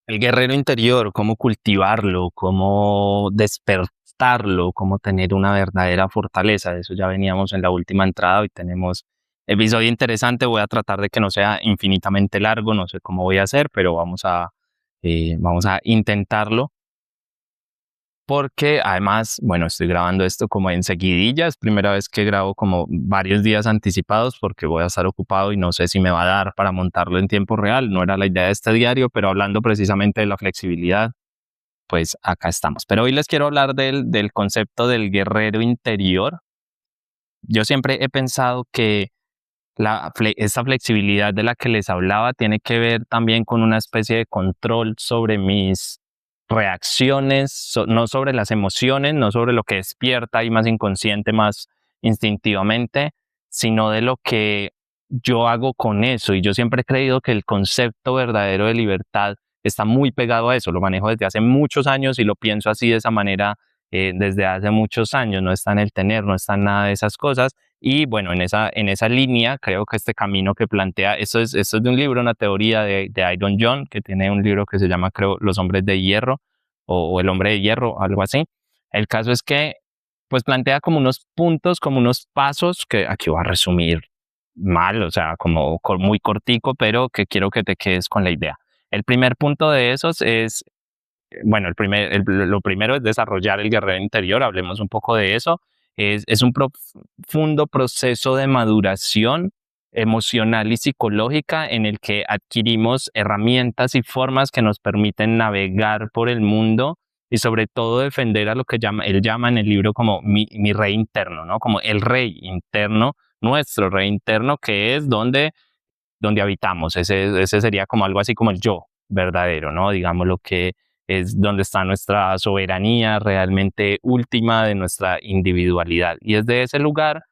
El guerrero interior, cómo cultivarlo, cómo despertarlo, cómo tener una verdadera fortaleza. De eso ya veníamos en la última entrada. Hoy tenemos episodio interesante. Voy a tratar de que no sea infinitamente largo. No sé cómo voy a hacer, pero vamos a intentarlo. Porque además, bueno, estoy grabando esto como en seguidilla. Es primera vez que grabo como varios días anticipados porque voy a estar ocupado y no sé si me va a dar para montarlo en tiempo real. No era la idea de este diario, pero hablando precisamente de la flexibilidad, pues acá estamos. Pero hoy les quiero hablar del concepto del guerrero interior. Yo siempre he pensado que esa flexibilidad de la que les hablaba tiene que ver también con una especie de control sobre mis reacciones, no sobre las emociones, no sobre lo que despierta y más inconsciente, más instintivamente, sino de lo que yo hago con eso. Y yo siempre he creído que el concepto verdadero de libertad está muy pegado a eso. Lo manejo desde hace muchos años y lo pienso así de esa manera desde hace muchos años. No está en el tener, no está en nada de esas cosas. Y bueno, en esa línea, creo que este camino que plantea, esto es de un libro, una teoría de Iron John, que tiene un libro que se llama, creo, Los Hombres de Hierro o El Hombre de Hierro, algo así. El caso es que, pues plantea como unos puntos, como unos pasos, que aquí voy a resumir mal, o sea, como muy cortico, pero que quiero que te quedes con la idea. El primer punto de esos es, bueno, lo primero es desarrollar el guerrero interior, hablemos un poco de eso. Es un profundo proceso de maduración emocional y psicológica en el que adquirimos herramientas y formas que nos permiten navegar por el mundo y sobre todo defender a lo que él llama en el libro como mi rey interno, ¿no? Como el rey interno, nuestro rey interno, que es donde habitamos. Ese sería como algo así como el yo verdadero, ¿no? Digamos lo que es donde está nuestra soberanía realmente última de nuestra individualidad. Y desde ese lugar,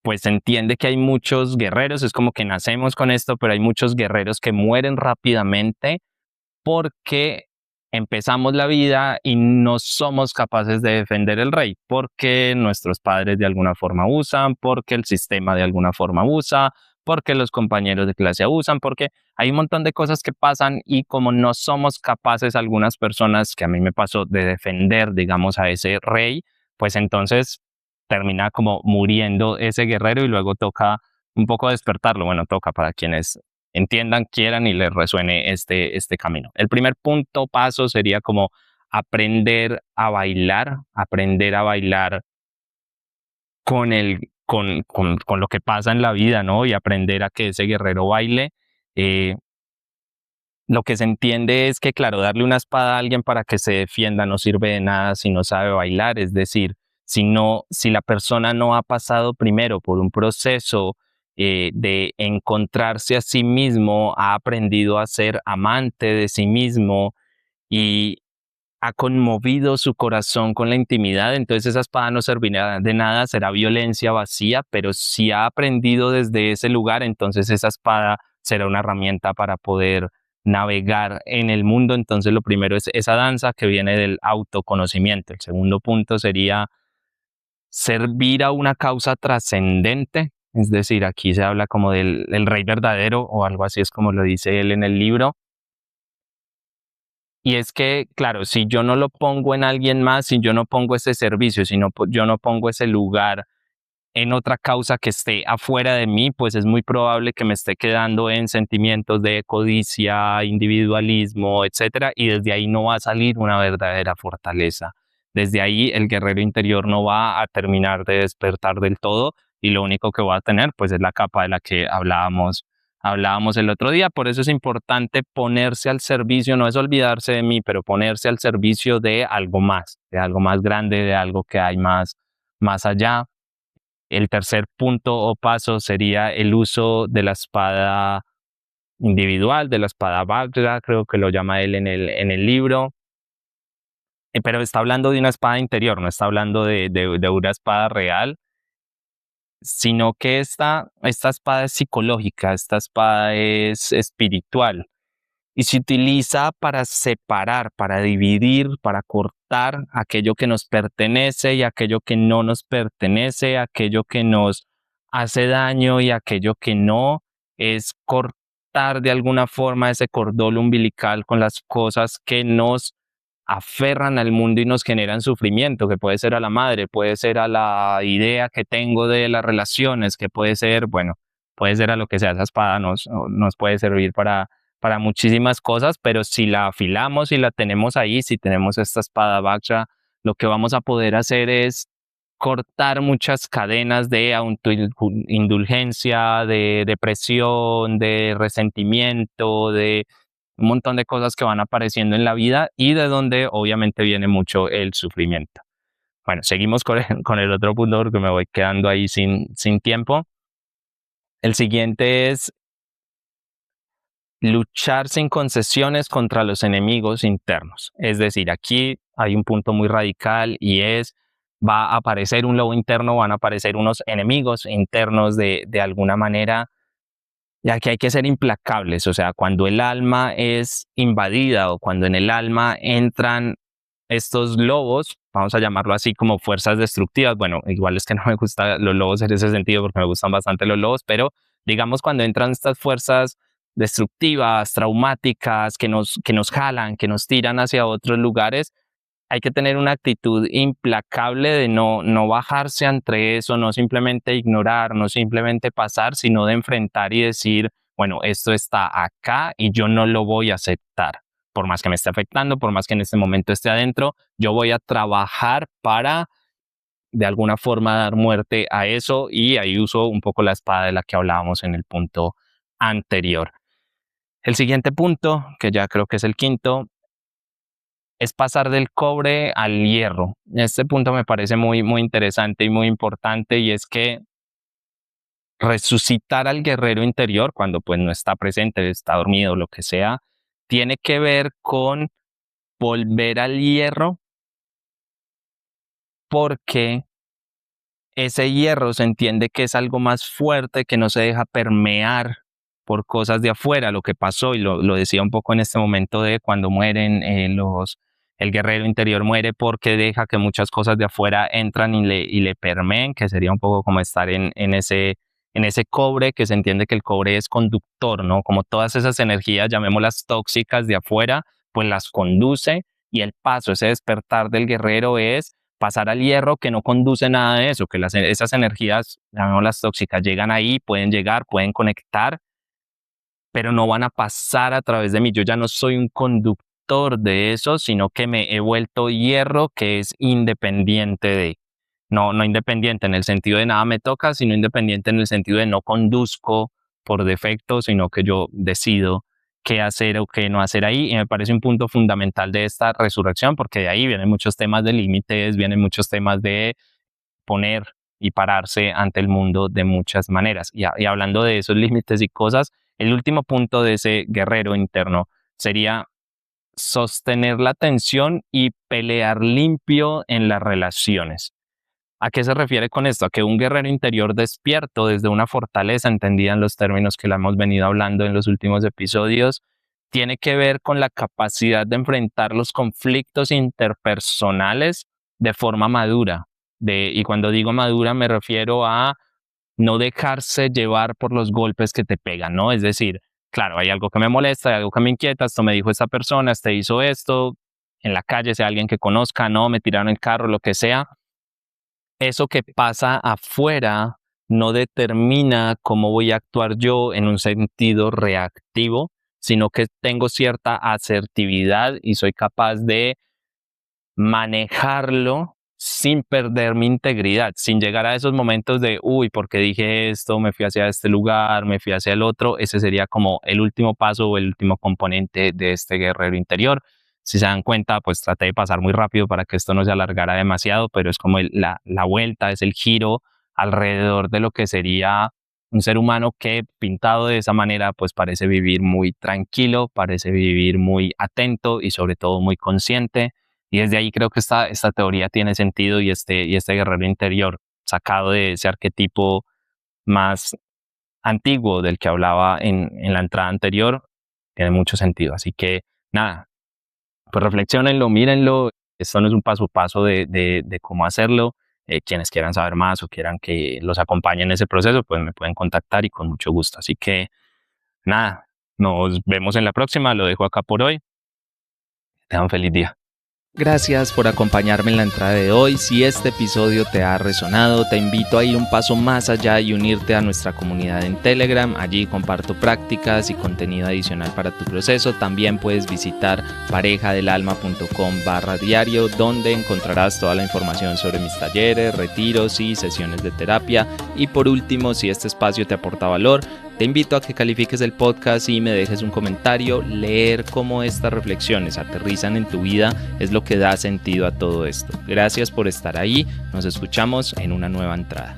pues se entiende que hay muchos guerreros, es como que nacemos con esto, pero hay muchos guerreros que mueren rápidamente porque empezamos la vida y no somos capaces de defender el rey, porque nuestros padres de alguna forma abusan, porque el sistema de alguna forma abusa, porque los compañeros de clase abusan, porque hay un montón de cosas que pasan y como no somos capaces algunas personas, que a mí me pasó, de defender, digamos, a ese rey, pues entonces termina como muriendo ese guerrero y luego toca un poco despertarlo. Bueno, toca para quienes entiendan, quieran y les resuene este camino. El primer punto, paso sería como aprender a bailar con lo que pasa en la vida, ¿no? Y aprender a que ese guerrero baile. Eh, lo que se entiende es que, claro, darle una espada a alguien para que se defienda no sirve de nada si no sabe bailar, es decir, si la persona no ha pasado primero por un proceso de encontrarse a sí mismo, ha aprendido a ser amante de sí mismo y ha conmovido su corazón con la intimidad, entonces esa espada no servirá de nada, será violencia vacía, pero si ha aprendido desde ese lugar, entonces esa espada será una herramienta para poder navegar en el mundo. Entonces lo primero es esa danza que viene del autoconocimiento. El segundo punto sería servir a una causa trascendente, es decir, aquí se habla como del rey verdadero o algo así es como lo dice él en el libro. Y es que, claro, si yo no lo pongo en alguien más, si yo no pongo ese servicio, si no, yo no pongo ese lugar en otra causa que esté afuera de mí, pues es muy probable que me esté quedando en sentimientos de codicia, individualismo, etcétera, y desde ahí no va a salir una verdadera fortaleza. Desde ahí el guerrero interior no va a terminar de despertar del todo y lo único que va a tener pues es la capa de la que hablábamos el otro día. Por eso es importante ponerse al servicio, no es olvidarse de mí, pero ponerse al servicio de algo más grande, de algo que hay más allá. El tercer punto o paso sería el uso de la espada individual, de la espada Vajra, creo que lo llama él en el libro. Pero está hablando de una espada interior, no está hablando de una espada real, sino que esta espada es psicológica, esta espada es espiritual y se utiliza para separar, para dividir, para cortar aquello que nos pertenece y aquello que no nos pertenece, aquello que nos hace daño y aquello que no. Es cortar de alguna forma ese cordón umbilical con las cosas que nos aferran al mundo y nos generan sufrimiento, que puede ser a la madre, puede ser a la idea que tengo de las relaciones, que puede ser, bueno, puede ser a lo que sea. Esa espada nos puede servir para muchísimas cosas, pero si la afilamos y la tenemos ahí, si tenemos esta espada Vaksha, lo que vamos a poder hacer es cortar muchas cadenas de autoindulgencia, de depresión, de resentimiento, de un montón de cosas que van apareciendo en la vida y de donde obviamente viene mucho el sufrimiento. Bueno, seguimos con el otro punto porque me voy quedando ahí sin tiempo. El siguiente es luchar sin concesiones contra los enemigos internos. Es decir, aquí hay un punto muy radical y es, va a aparecer un lobo interno, van a aparecer unos enemigos internos de alguna manera, ya que hay que ser implacables. O sea, cuando el alma es invadida o cuando en el alma entran estos lobos, vamos a llamarlo así como fuerzas destructivas. Bueno, igual es que no me gustan los lobos en ese sentido porque me gustan bastante los lobos, pero digamos cuando entran estas fuerzas destructivas, traumáticas, que nos jalan, que nos tiran hacia otros lugares, hay que tener una actitud implacable de no bajarse ante eso, no simplemente ignorar, no simplemente pasar, sino de enfrentar y decir, bueno, esto está acá y yo no lo voy a aceptar. Por más que me esté afectando, por más que en este momento esté adentro, yo voy a trabajar para de alguna forma dar muerte a eso y ahí uso un poco la espada de la que hablábamos en el punto anterior. El siguiente punto, que ya creo que es el quinto, es pasar del cobre al hierro. Este punto me parece muy interesante y muy importante y es que resucitar al guerrero interior cuando pues no está presente, está dormido, lo que sea, tiene que ver con volver al hierro porque ese hierro se entiende que es algo más fuerte, que no se deja permear por cosas de afuera, lo que pasó, y lo decía un poco en este momento de cuando mueren el guerrero interior muere porque deja que muchas cosas de afuera entran y le permeen, que sería un poco como estar en ese cobre, que se entiende que el cobre es conductor, ¿no? Como todas esas energías, llamémoslas tóxicas de afuera, pues las conduce y el paso, ese despertar del guerrero es pasar al hierro que no conduce nada de eso, que esas energías, llamémoslas tóxicas, llegan ahí, pueden llegar, pueden conectar, pero no van a pasar a través de mí. Yo ya no soy un conductor de eso, sino que me he vuelto hierro que es independiente de, no independiente en el sentido de nada me toca, sino independiente en el sentido de no conduzco por defecto, sino que yo decido qué hacer o qué no hacer ahí. Y me parece un punto fundamental de esta resurrección, porque de ahí vienen muchos temas de límites, vienen muchos temas de poner y pararse ante el mundo de muchas maneras. Y hablando de esos límites y cosas, el último punto de ese guerrero interno sería sostener la tensión y pelear limpio en las relaciones. ¿A qué se refiere con esto? A que un guerrero interior despierto desde una fortaleza, entendida en los términos que la hemos venido hablando en los últimos episodios, tiene que ver con la capacidad de enfrentar los conflictos interpersonales de forma madura. Y cuando digo madura me refiero a no dejarse llevar por los golpes que te pegan, ¿no? Es decir, claro, hay algo que me molesta, hay algo que me inquieta, esto me dijo esta persona, este hizo esto, en la calle, sea alguien que conozca, no, me tiraron el carro, lo que sea. Eso que pasa afuera no determina cómo voy a actuar yo en un sentido reactivo, sino que tengo cierta asertividad y soy capaz de manejarlo sin perder mi integridad, sin llegar a esos momentos de, uy, ¿por qué dije esto? Me fui hacia este lugar, me fui hacia el otro. Ese sería como el último paso o el último componente de este guerrero interior. Si se dan cuenta, pues traté de pasar muy rápido para que esto no se alargara demasiado, pero es como la vuelta, es el giro alrededor de lo que sería un ser humano que pintado de esa manera, pues parece vivir muy tranquilo, parece vivir muy atento y sobre todo muy consciente. Y desde ahí creo que esta teoría tiene sentido y este guerrero interior sacado de ese arquetipo más antiguo del que hablaba en la entrada anterior tiene mucho sentido. Así que nada, pues reflexionenlo, mírenlo. Esto no es un paso a paso de cómo hacerlo. Quienes quieran saber más o quieran que los acompañe en ese proceso, pues me pueden contactar y con mucho gusto. Así que nada, Nos vemos en la próxima. Lo dejo acá por hoy. Tengan un feliz día. Gracias por acompañarme en la entrada de hoy. Si este episodio te ha resonado, te invito a ir un paso más allá y unirte a nuestra comunidad en Telegram. Allí comparto prácticas y contenido adicional para tu proceso. También puedes visitar parejadelalma.com/diario, donde encontrarás toda la información sobre mis talleres, retiros y sesiones de terapia. Y por último, si este espacio te aporta valor, te invito a que califiques el podcast y me dejes un comentario. Leer cómo estas reflexiones aterrizan en tu vida es lo que da sentido a todo esto. Gracias por estar ahí. Nos escuchamos en una nueva entrada.